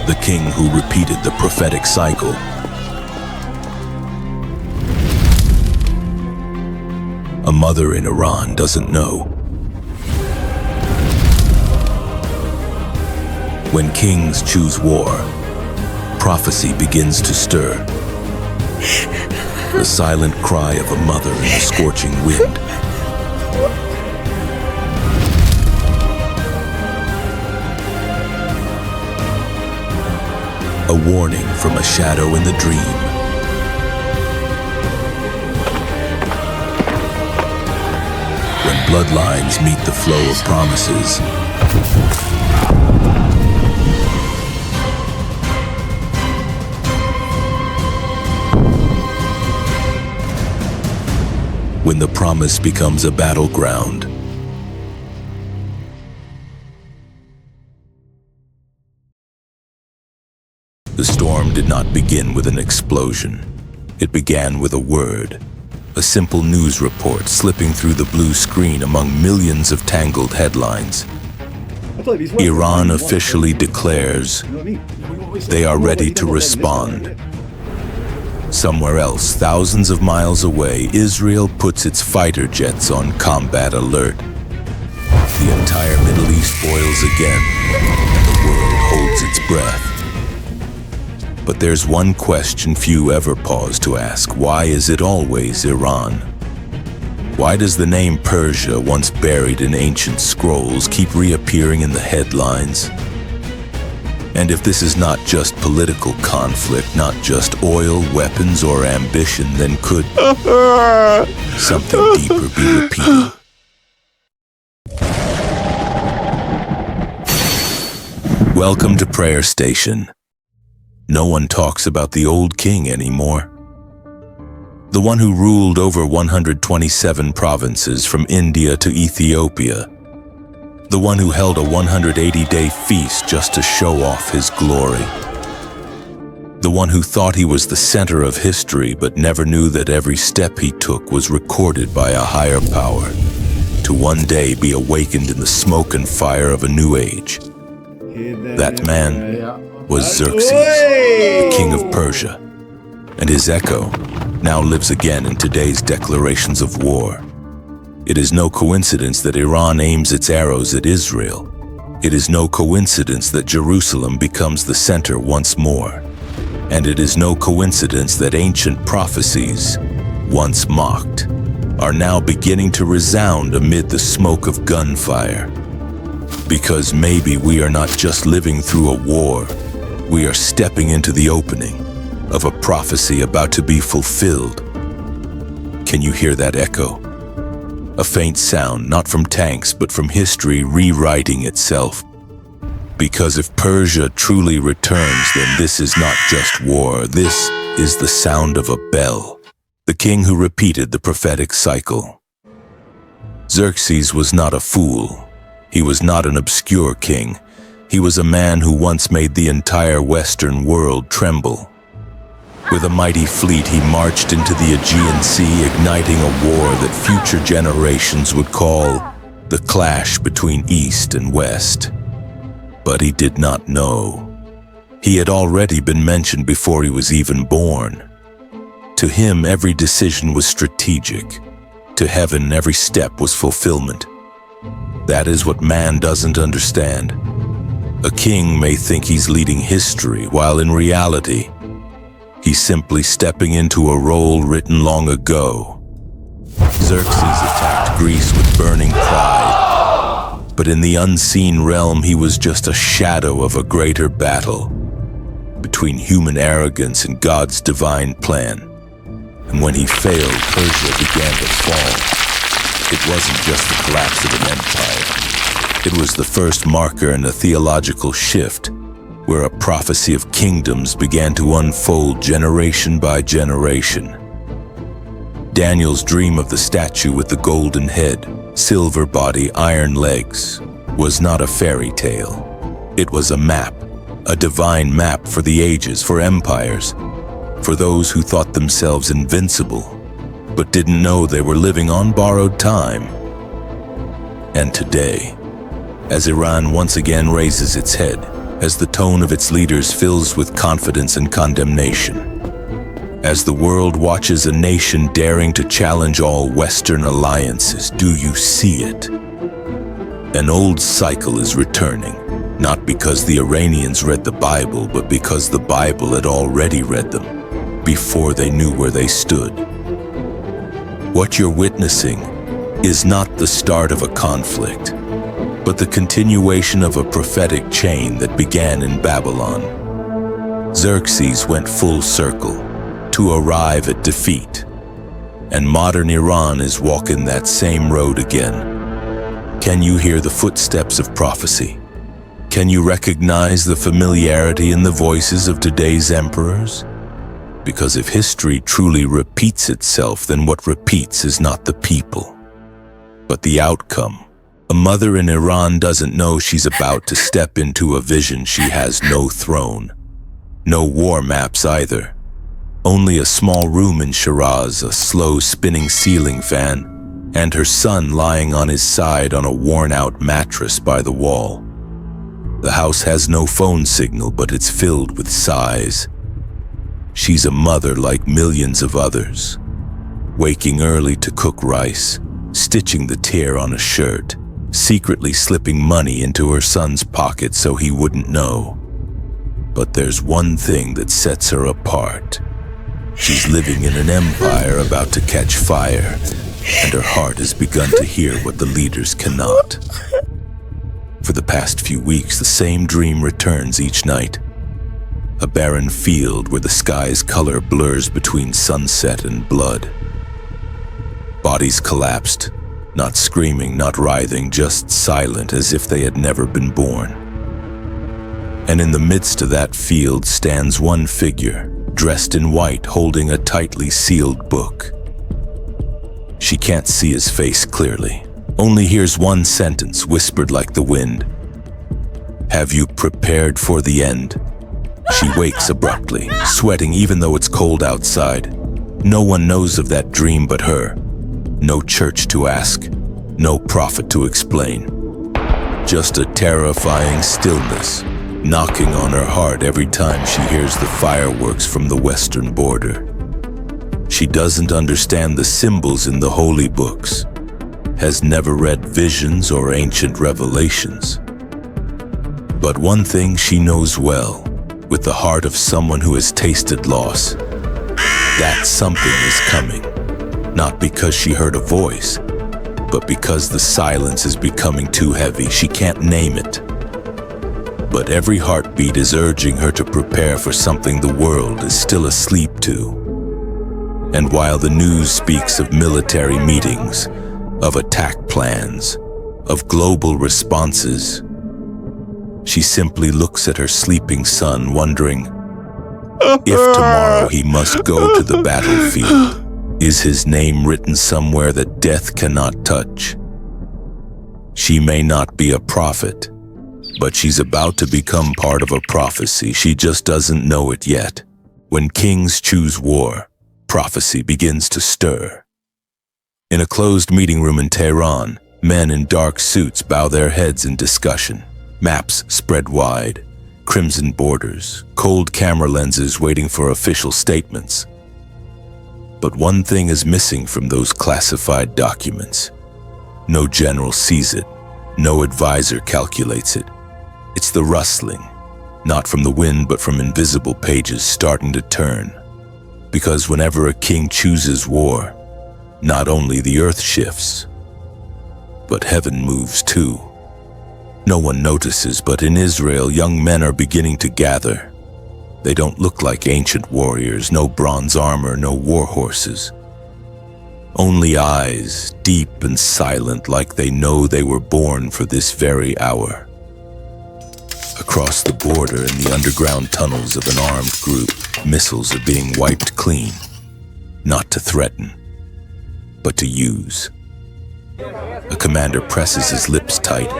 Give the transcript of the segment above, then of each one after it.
the king who repeated the prophetic cycle. A mother in Iran doesn't know. When kings choose war, prophecy begins to stir. The silent cry of a mother in the scorching wind. A warning from a shadow in the dream. When bloodlines meet the flow of promises, when the promise becomes a battleground. The storm did not begin with an explosion. It began with a word, a simple news report slipping through the blue screen among millions of tangled headlines. Iran officially declares they are ready to respond. Somewhere else, thousands of miles away, Israel puts its fighter jets on combat alert. The entire Middle East boils again, and the world holds its breath. But there's one question few ever pause to ask. Why is it always Iran? Why does the name Persia, once buried in ancient scrolls, keep reappearing in the headlines? And if this is not just political conflict, not just oil, weapons, or ambition, then could something deeper be repeating? Welcome to Prayer Station. No one talks about the old king anymore. The one who ruled over 127 provinces from India to Ethiopia. The one who held a 180-day feast just to show off his glory. The one who thought he was the center of history but never knew that every step he took was recorded by a higher power, to one day be awakened in the smoke and fire of a new age. That man was Xerxes, the king of Persia, and his echo now lives again in today's declarations of war. It is no coincidence that Iran aims its arrows at Israel. It is no coincidence that Jerusalem becomes the center once more. And it is no coincidence that ancient prophecies, once mocked, are now beginning to resound amid the smoke of gunfire. Because maybe we are not just living through a war, we are stepping into the opening of a prophecy about to be fulfilled. Can you hear that echo? A faint sound, not from tanks, but from history rewriting itself. Because if Persia truly returns, then this is not just war, this is the sound of a bell. The king who repeated the prophetic cycle. Xerxes was not a fool. He was not an obscure king. He was a man who once made the entire Western world tremble. With a mighty fleet, he marched into the Aegean Sea, igniting a war that future generations would call the clash between East and West. But he did not know. He had already been mentioned before he was even born. To him, every decision was strategic. To heaven, every step was fulfillment. That is what man doesn't understand. A king may think he's leading history, while in reality, he's simply stepping into a role written long ago. Xerxes attacked Greece with burning pride, but in the unseen realm he was just a shadow of a greater battle between human arrogance and God's divine plan. And when he failed, Persia began to fall. It wasn't just the collapse of an empire. It was the first marker in a theological shift, where a prophecy of kingdoms began to unfold generation by generation. Daniel's dream of the statue with the golden head, silver body, iron legs, was not a fairy tale. It was a map, a divine map for the ages, for empires, for those who thought themselves invincible, but didn't know they were living on borrowed time. And today, as Iran once again raises its head, as the tone of its leaders fills with confidence and condemnation. As the world watches a nation daring to challenge all Western alliances, do you see it? An old cycle is returning, not because the Iranians read the Bible, but because the Bible had already read them before they knew where they stood. What you're witnessing is not the start of a conflict, but the continuation of a prophetic chain that began in Babylon. Xerxes went full circle to arrive at defeat, and modern Iran is walking that same road again. Can you hear the footsteps of prophecy? Can you recognize the familiarity in the voices of today's emperors? Because if history truly repeats itself, then what repeats is not the people, but the outcome. A mother in Iran doesn't know she's about to step into a vision. She has no throne, no war maps either. Only a small room in Shiraz, a slow spinning ceiling fan, and her son lying on his side on a worn-out mattress by the wall. The house has no phone signal, but it's filled with sighs. She's a mother like millions of others, waking early to cook rice, stitching the tear on a shirt, secretly slipping money into her son's pocket so he wouldn't know. But there's one thing that sets her apart. She's living in an empire about to catch fire, and her heart has begun to hear what the leaders cannot. For the past few weeks, the same dream returns each night. A barren field where the sky's color blurs between sunset and blood. Bodies collapsed, not screaming, not writhing, just silent as if they had never been born. And in the midst of that field stands one figure, dressed in white, holding a tightly sealed book. She can't see his face clearly, only hears one sentence whispered like the wind. Have you prepared for the end? She wakes abruptly, sweating even though it's cold outside. No one knows of that dream but her. No church to ask, no prophet to explain. Just a terrifying stillness, knocking on her heart every time she hears the fireworks from the western border. She doesn't understand the symbols in the holy books, has never read visions or ancient revelations. But one thing she knows well, with the heart of someone who has tasted loss, that something is coming. Not because she heard a voice, but because the silence is becoming too heavy. She can't name it. But every heartbeat is urging her to prepare for something the world is still asleep to. And while the news speaks of military meetings, of attack plans, of global responses, she simply looks at her sleeping son, wondering, if tomorrow he must go to the battlefield, is his name written somewhere that death cannot touch? She may not be a prophet, but she's about to become part of a prophecy. She just doesn't know it yet. When kings choose war, prophecy begins to stir. In a closed meeting room in Tehran, men in dark suits bow their heads in discussion. Maps spread wide, crimson borders, cold camera lenses waiting for official statements. But one thing is missing from those classified documents. No general sees it, no advisor calculates it. It's the rustling, not from the wind but from invisible pages starting to turn. Because whenever a king chooses war, not only the earth shifts, but heaven moves too. No one notices, but in Israel, young men are beginning to gather. They don't look like ancient warriors, no bronze armor, no war horses. Only eyes, deep and silent, like they know they were born for this very hour. Across the border, in the underground tunnels of an armed group, missiles are being wiped clean, not to threaten, but to use. A commander presses his lips tight,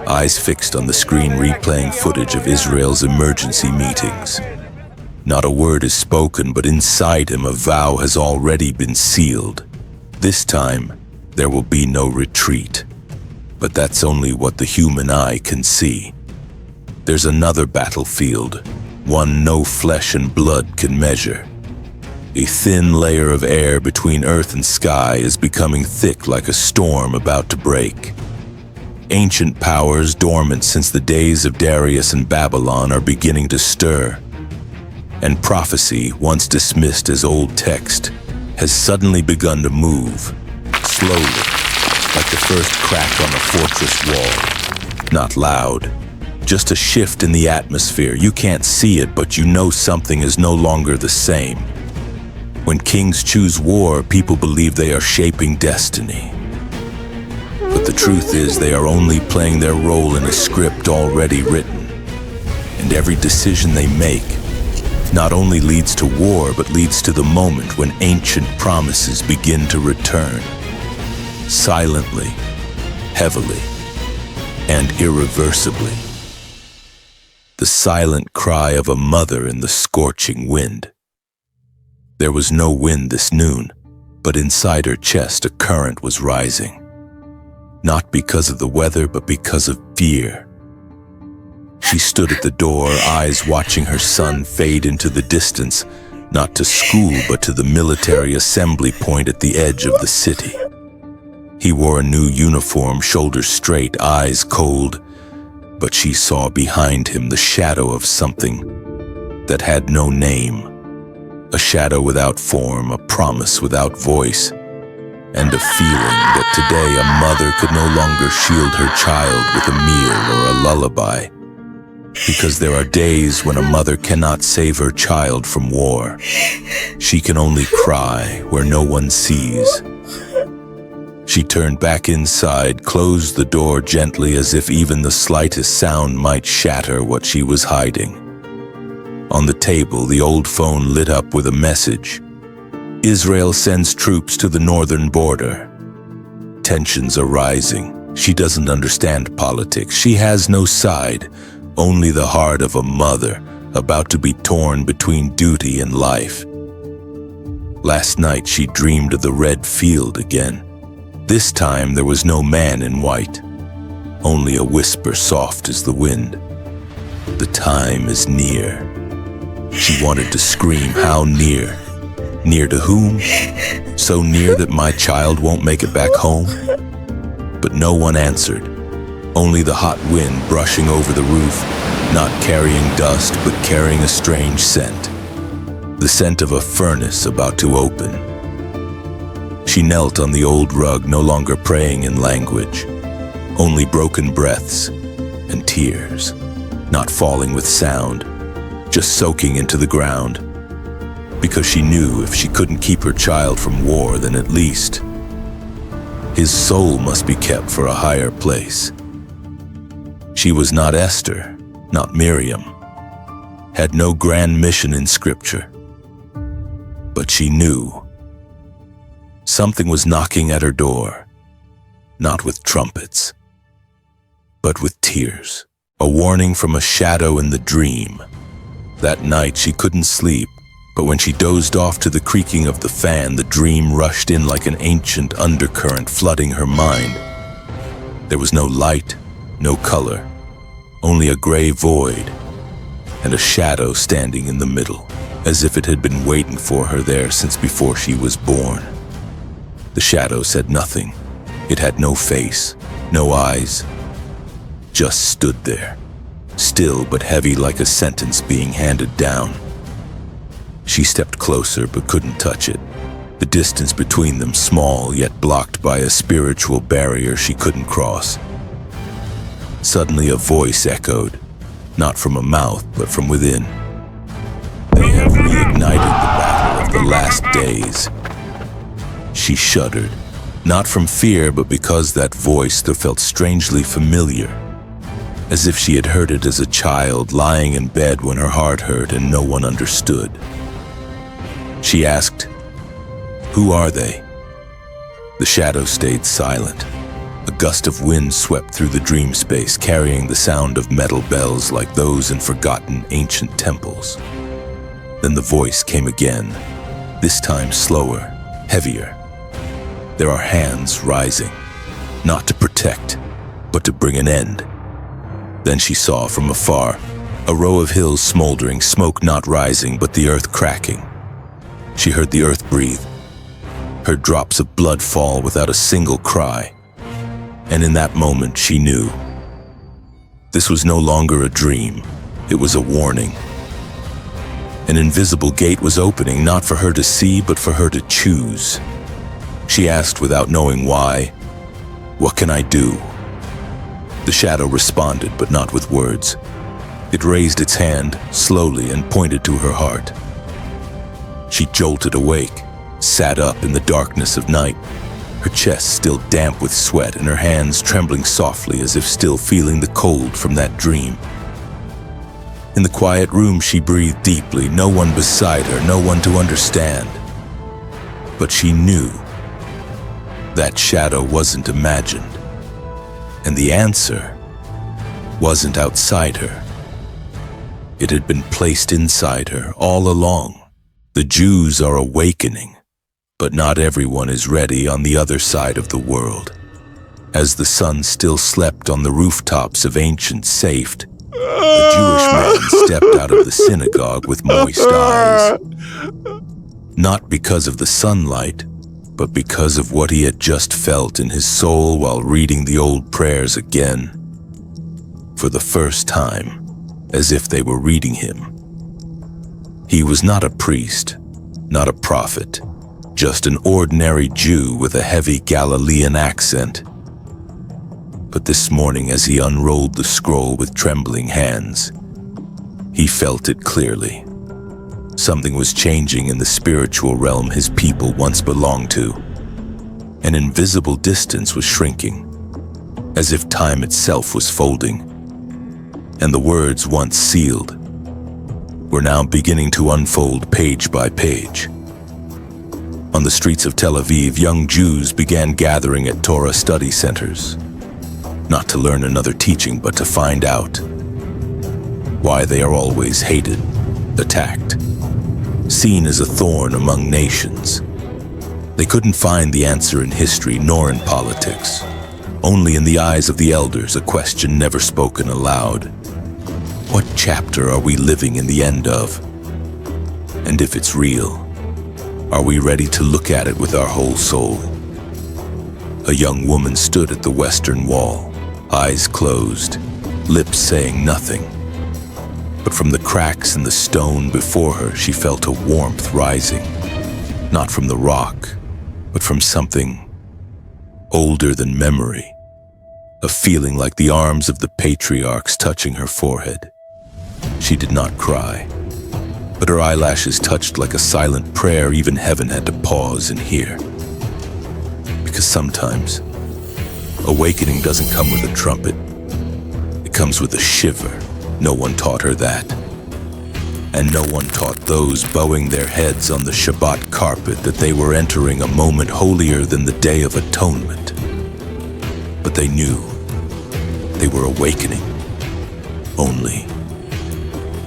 eyes fixed on the screen replaying footage of Israel's emergency meetings. Not a word is spoken, but inside him a vow has already been sealed. This time, there will be no retreat. But that's only what the human eye can see. There's another battlefield, one no flesh and blood can measure. A thin layer of air between earth and sky is becoming thick like a storm about to break. Ancient powers dormant since the days of Darius and Babylon are beginning to stir. And prophecy, once dismissed as old text, has suddenly begun to move, slowly, like the first crack on a fortress wall. Not loud, just a shift in the atmosphere. You can't see it, but you know something is no longer the same. When kings choose war, people believe they are shaping destiny. But the truth is they are only playing their role in a script already written. And every decision they make not only leads to war, but leads to the moment when ancient promises begin to return. Silently, heavily, and irreversibly. The silent cry of a mother in the scorching wind. There was no wind this noon, but inside her chest a current was rising. Not because of the weather, but because of fear. She stood at the door, eyes watching her son fade into the distance, not to school, but to the military assembly point at the edge of the city. He wore a new uniform, shoulders straight, eyes cold, but she saw behind him the shadow of something that had no name. A shadow without form, a promise without voice, and a feeling that today a mother could no longer shield her child with a meal or a lullaby. Because there are days when a mother cannot save her child from war. She can only cry where no one sees. She turned back inside, closed the door gently as if even the slightest sound might shatter what she was hiding. On the table, the old phone lit up with a message. Israel sends troops to the northern border. Tensions are rising. She doesn't understand politics. She has no side, only the heart of a mother about to be torn between duty and life. Last night she dreamed of the red field again. This time there was no man in white, only a whisper soft as the wind. The time is near. She wanted to scream, how near? Near to whom? So near that my child won't make it back home? But no one answered. Only the hot wind brushing over the roof, not carrying dust, but carrying a strange scent. The scent of a furnace about to open. She knelt on the old rug, no longer praying in language. Only broken breaths and tears, not falling with sound, just soaking into the ground. Because she knew if she couldn't keep her child from war, then at least his soul must be kept for a higher place. She was not Esther, not Miriam, had no grand mission in Scripture. But she knew something was knocking at her door, not with trumpets, but with tears. A warning from a shadow in the dream. That night she couldn't sleep, but when she dozed off to the creaking of the fan, the dream rushed in like an ancient undercurrent flooding her mind. There was no light, no color, only a gray void, and a shadow standing in the middle, as if it had been waiting for her there since before she was born. The shadow said nothing. It had no face, no eyes, just stood there, still but heavy like a sentence being handed down. She stepped closer but couldn't touch it. The distance between them small, yet blocked by a spiritual barrier she couldn't cross. Suddenly a voice echoed, not from a mouth but from within. They have reignited the battle of the last days. She shuddered, not from fear but because that voice still felt strangely familiar, as if she had heard it as a child lying in bed when her heart hurt and no one understood. She asked, "Who are they?" The shadow stayed silent. A gust of wind swept through the dream space, carrying the sound of metal bells like those in forgotten ancient temples. Then the voice came again, this time slower, heavier. There are hands rising, not to protect, but to bring an end. Then she saw from afar a row of hills smoldering, smoke not rising, but the earth cracking. She heard the earth breathe, heard drops of blood fall without a single cry. And in that moment she knew. This was no longer a dream, it was a warning. An invisible gate was opening, not for her to see, but for her to choose. She asked without knowing why, "What can I do?" The shadow responded, but not with words. It raised its hand slowly and pointed to her heart. She jolted awake, sat up in the darkness of night, her chest still damp with sweat and her hands trembling softly as if still feeling the cold from that dream. In the quiet room, she breathed deeply, no one beside her, no one to understand. But she knew that shadow wasn't imagined, and the answer wasn't outside her. It had been placed inside her all along. The Jews are awakening, but not everyone is ready on the other side of the world. As the sun still slept on the rooftops of ancient Safed, a Jewish man stepped out of the synagogue with moist eyes. Not because of the sunlight, but because of what he had just felt in his soul while reading the old prayers again. For the first time, as if they were reading him. He was not a priest, not a prophet, just an ordinary Jew with a heavy Galilean accent. But this morning, as he unrolled the scroll with trembling hands, he felt it clearly. Something was changing in the spiritual realm his people once belonged to. An invisible distance was shrinking, as if time itself was folding. And the words once sealed were now beginning to unfold page by page. On the streets of Tel Aviv, young Jews began gathering at Torah study centers, not to learn another teaching, but to find out why they are always hated, attacked, seen as a thorn among nations. They couldn't find the answer in history nor in politics. Only in the eyes of the elders, a question never spoken aloud. What chapter are we living in the end of? And if it's real, are we ready to look at it with our whole soul? A young woman stood at the western wall, eyes closed, lips saying nothing. But from the cracks in the stone before her, she felt a warmth rising, not from the rock, but from something older than memory, a feeling like the arms of the patriarchs touching her forehead. She did not cry, but her eyelashes touched like a silent prayer even heaven had to pause and hear. Because sometimes, awakening doesn't come with a trumpet. It comes with a shiver. No one taught her that. And no one taught those bowing their heads on the Shabbat carpet that they were entering a moment holier than the Day of Atonement. But they knew they were awakening. Only,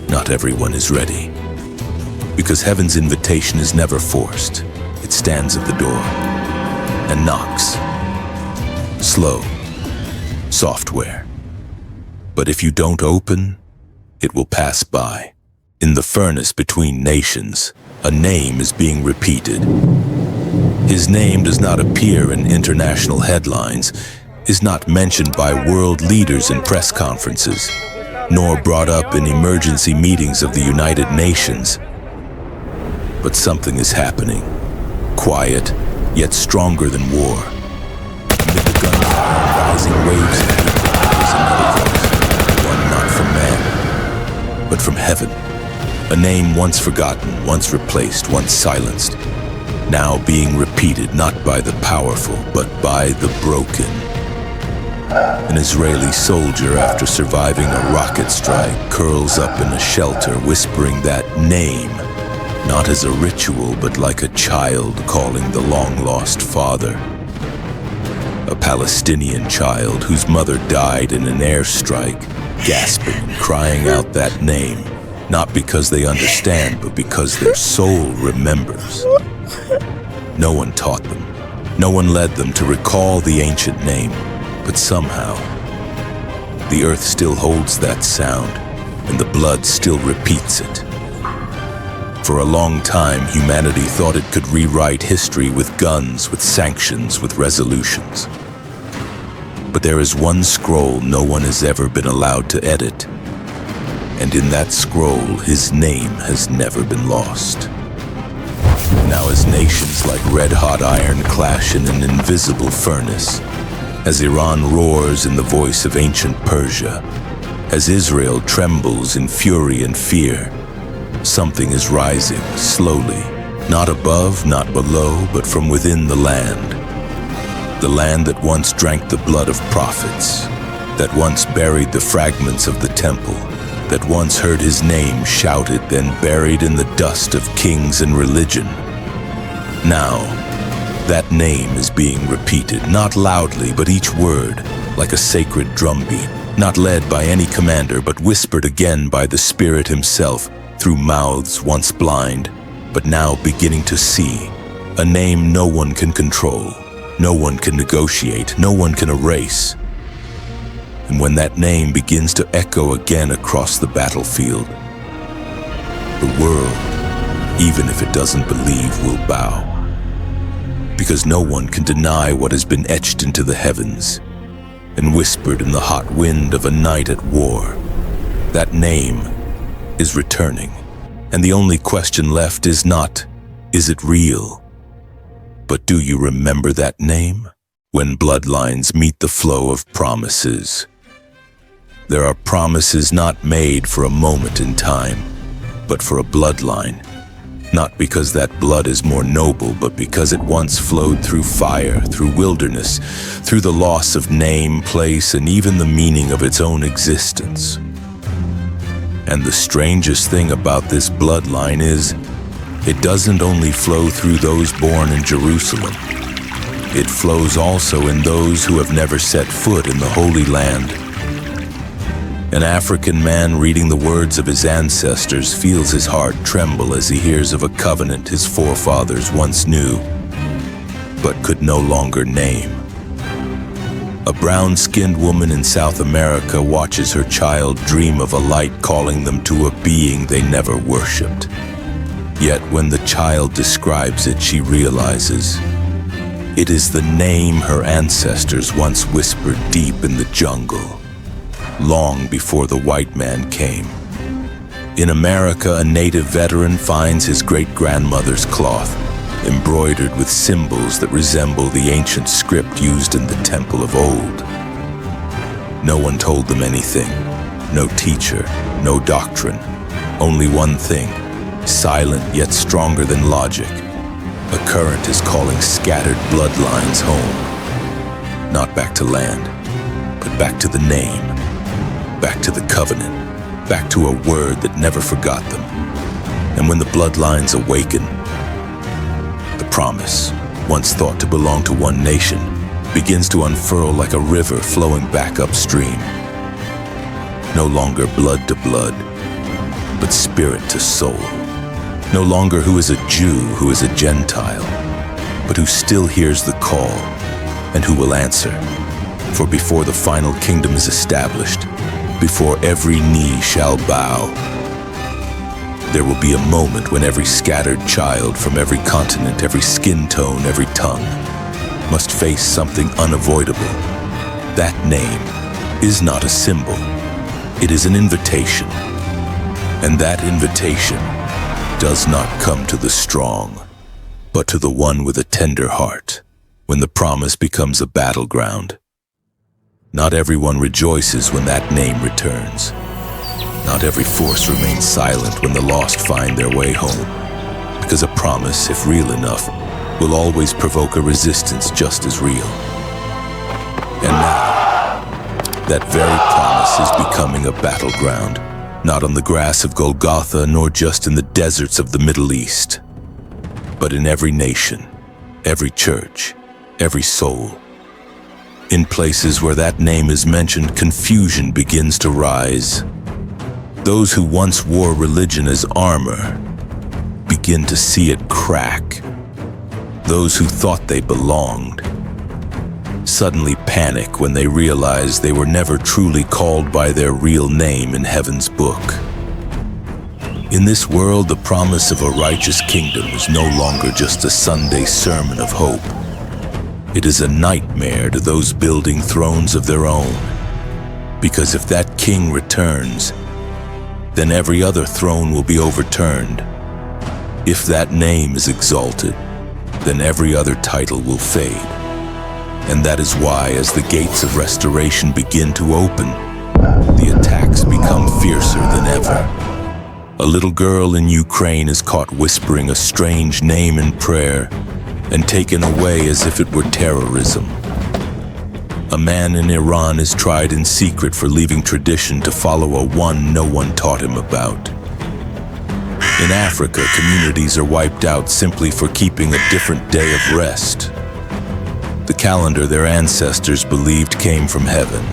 not everyone is ready. Because heaven's invitation is never forced. It stands at the door and knocks. Slow, software. But if you don't open, it will pass by. In the furnace between nations, a name is being repeated. His name does not appear in international headlines, is not mentioned by world leaders in press conferences, nor brought up in emergency meetings of the United Nations. But something is happening, quiet, yet stronger than war. Amid the gunfire, rising waves of heat, there is another voice, one not from man, but from heaven. A name once forgotten, once replaced, once silenced, now being repeated not by the powerful, but by the broken. An Israeli soldier, after surviving a rocket strike, curls up in a shelter, whispering that name, not as a ritual, but like a child calling the long-lost father. A Palestinian child whose mother died in an airstrike, gasping and crying out that name, not because they understand, but because their soul remembers. No one taught them. No one led them to recall the ancient name, but somehow the earth still holds that sound, and the blood still repeats it. For a long time, humanity thought it could rewrite history with guns, with sanctions, with resolutions. But there is one scroll no one has ever been allowed to edit, and in that scroll, his name has never been lost. Now as nations like red-hot iron clash in an invisible furnace, as Iran roars in the voice of ancient Persia, as Israel trembles in fury and fear, something is rising slowly, not above, not below, but from within the land. The land that once drank the blood of prophets, that once buried the fragments of the temple, that once heard his name shouted, then buried in the dust of kings and religion. Now, that name is being repeated, not loudly, but each word, like a sacred drumbeat, not led by any commander, but whispered again by the Spirit himself, through mouths once blind, but now beginning to see. A name no one can control, no one can negotiate, no one can erase. And when that name begins to echo again across the battlefield, the world, even if it doesn't believe, will bow. Because no one can deny what has been etched into the heavens and whispered in the hot wind of a night at war. That name is returning, and the only question left is not, is it real? But do you remember that name? When bloodlines meet the flow of promises. There are promises not made for a moment in time, but for a bloodline. Not because that blood is more noble, but because it once flowed through fire, through wilderness, through the loss of name, place, and even the meaning of its own existence. And the strangest thing about this bloodline is, it doesn't only flow through those born in Jerusalem. It flows also in those who have never set foot in the Holy Land. An African man reading the words of his ancestors feels his heart tremble as he hears of a covenant his forefathers once knew, but could no longer name. A brown-skinned woman in South America watches her child dream of a light calling them to a being they never worshipped. Yet when the child describes it, she realizes it is the name her ancestors once whispered deep in the jungle, long before the white man came. In America, a native veteran finds his great-grandmother's cloth, embroidered with symbols that resemble the ancient script used in the temple of old. No one told them anything, no teacher, no doctrine, only one thing, silent yet stronger than logic. A current is calling scattered bloodlines home, not back to land, but back to the name, back to the covenant, back to a word that never forgot them. And when the bloodlines awaken, the promise, once thought to belong to one nation, begins to unfurl like a river flowing back upstream. No longer blood to blood, but spirit to soul. No longer who is a Jew, who is a Gentile, but who still hears the call and who will answer. For before the final kingdom is established, before every knee shall bow, there will be a moment when every scattered child from every continent, every skin tone, every tongue, must face something unavoidable. That name is not a symbol, it is an invitation. And that invitation does not come to the strong, but to the one with a tender heart, when the promise becomes a battleground. Not everyone rejoices when that name returns. Not every force remains silent when the lost find their way home, because a promise, if real enough, will always provoke a resistance just as real. And now, that very promise is becoming a battleground, not on the grass of Golgotha, nor just in the deserts of the Middle East, but in every nation, every church, every soul. In places where that name is mentioned, confusion begins to rise. Those who once wore religion as armor begin to see it crack. Those who thought they belonged suddenly panic when they realize they were never truly called by their real name in heaven's book. In this world, the promise of a righteous kingdom is no longer just a Sunday sermon of hope. It is a nightmare to those building thrones of their own. Because if that king returns, then every other throne will be overturned. If that name is exalted, then every other title will fade. And that is why, as the gates of restoration begin to open, the attacks become fiercer than ever. A little girl in Ukraine is caught whispering a strange name in prayer and taken away as if it were terrorism. A man in Iran is tried in secret for leaving tradition to follow a one no one taught him about. In Africa, communities are wiped out simply for keeping a different day of rest. The calendar their ancestors believed came from heaven.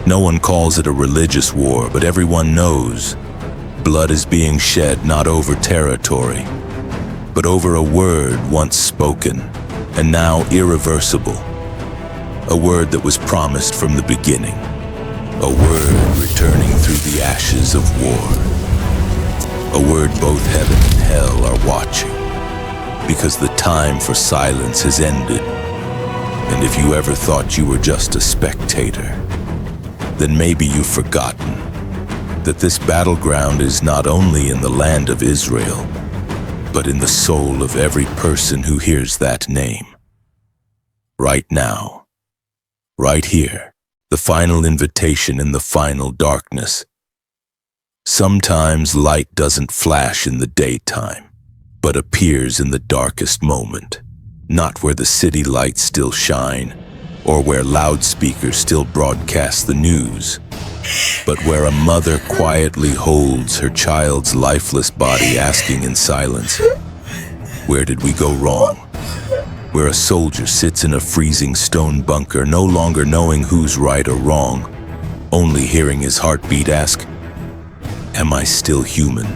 No one calls it a religious war, but everyone knows blood is being shed not over territory, but over a word once spoken and now irreversible. A word that was promised from the beginning. A word returning through the ashes of war. A word both heaven and hell are watching, because the time for silence has ended. And if you ever thought you were just a spectator, then maybe you've forgotten that this battleground is not only in the land of Israel, but in the soul of every person who hears that name. Right now, right here, the final invitation in the final darkness. Sometimes light doesn't flash in the daytime, but appears in the darkest moment, not where the city lights still shine, or where loudspeakers still broadcast the news, but where a mother quietly holds her child's lifeless body asking in silence, "Where did we go wrong?" Where a soldier sits in a freezing stone bunker, no longer knowing who's right or wrong, only hearing his heartbeat ask, "Am I still human?"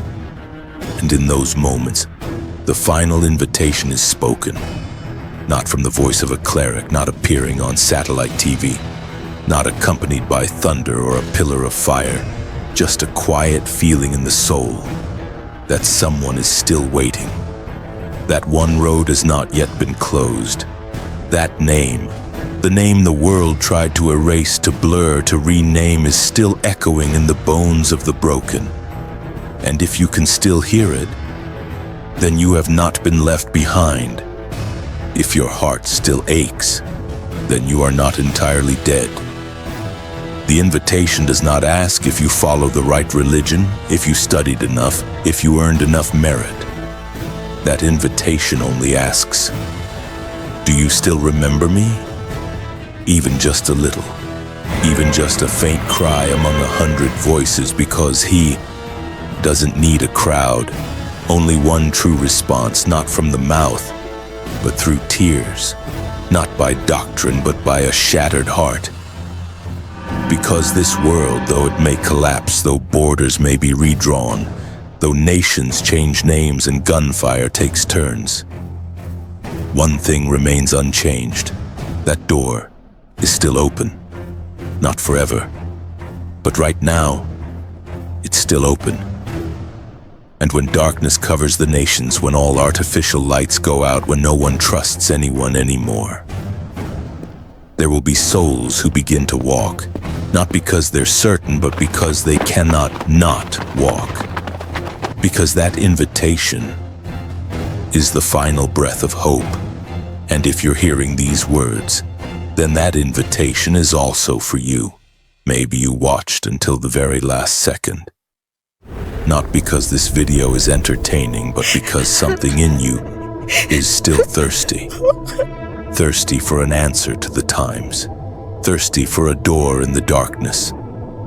And in those moments, the final invitation is spoken, not from the voice of a cleric, not appearing on satellite TV, not accompanied by thunder or a pillar of fire, just a quiet feeling in the soul that someone is still waiting. That one road has not yet been closed. That name, the name the world tried to erase, to blur, to rename, is still echoing in the bones of the broken. And if you can still hear it, then you have not been left behind. If your heart still aches, then you are not entirely dead. The invitation does not ask if you follow the right religion, if you studied enough, if you earned enough merit. That invitation only asks, "Do you still remember me?" Even just a little, even just a faint cry among 100 voices, because he doesn't need a crowd, only one true response, not from the mouth, but through tears, not by doctrine, but by a shattered heart. Because this world, though it may collapse, though borders may be redrawn, though nations change names and gunfire takes turns, one thing remains unchanged. That door is still open. Not forever, but right now, it's still open. And when darkness covers the nations, when all artificial lights go out, when no one trusts anyone anymore, there will be souls who begin to walk, not because they're certain, but because they cannot not walk. Because that invitation is the final breath of hope. And if you're hearing these words, then that invitation is also for you. Maybe you watched until the very last second. Not because this video is entertaining, but because something in you is still thirsty. Thirsty for an answer to the times. Thirsty for a door in the darkness.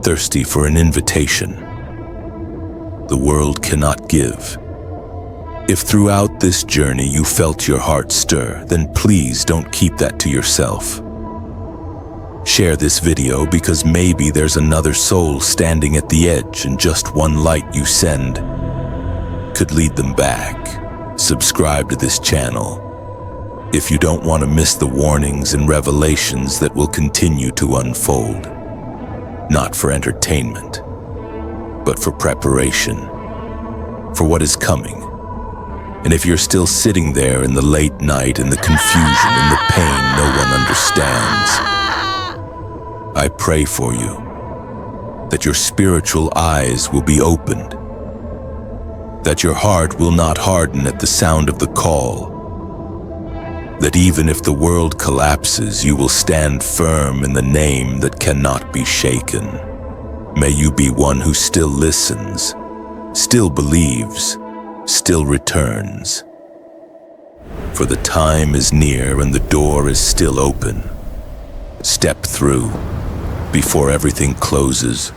Thirsty for an invitation the world cannot give. If throughout this journey you felt your heart stir, then please don't keep that to yourself. Share this video, because maybe there's another soul standing at the edge, and just one light you send could lead them back. Subscribe to this channel. if you don't want to miss the warnings and revelations that will continue to unfold. Not for entertainment, but for preparation, for what is coming. And if you're still sitting there in the late night, in the confusion, in the pain no one understands, I pray for you that your spiritual eyes will be opened, that your heart will not harden at the sound of the call, that even if the world collapses, you will stand firm in the name that cannot be shaken. May you be one who still listens, still believes, still returns. For the time is near and the door is still open. Step through before everything closes.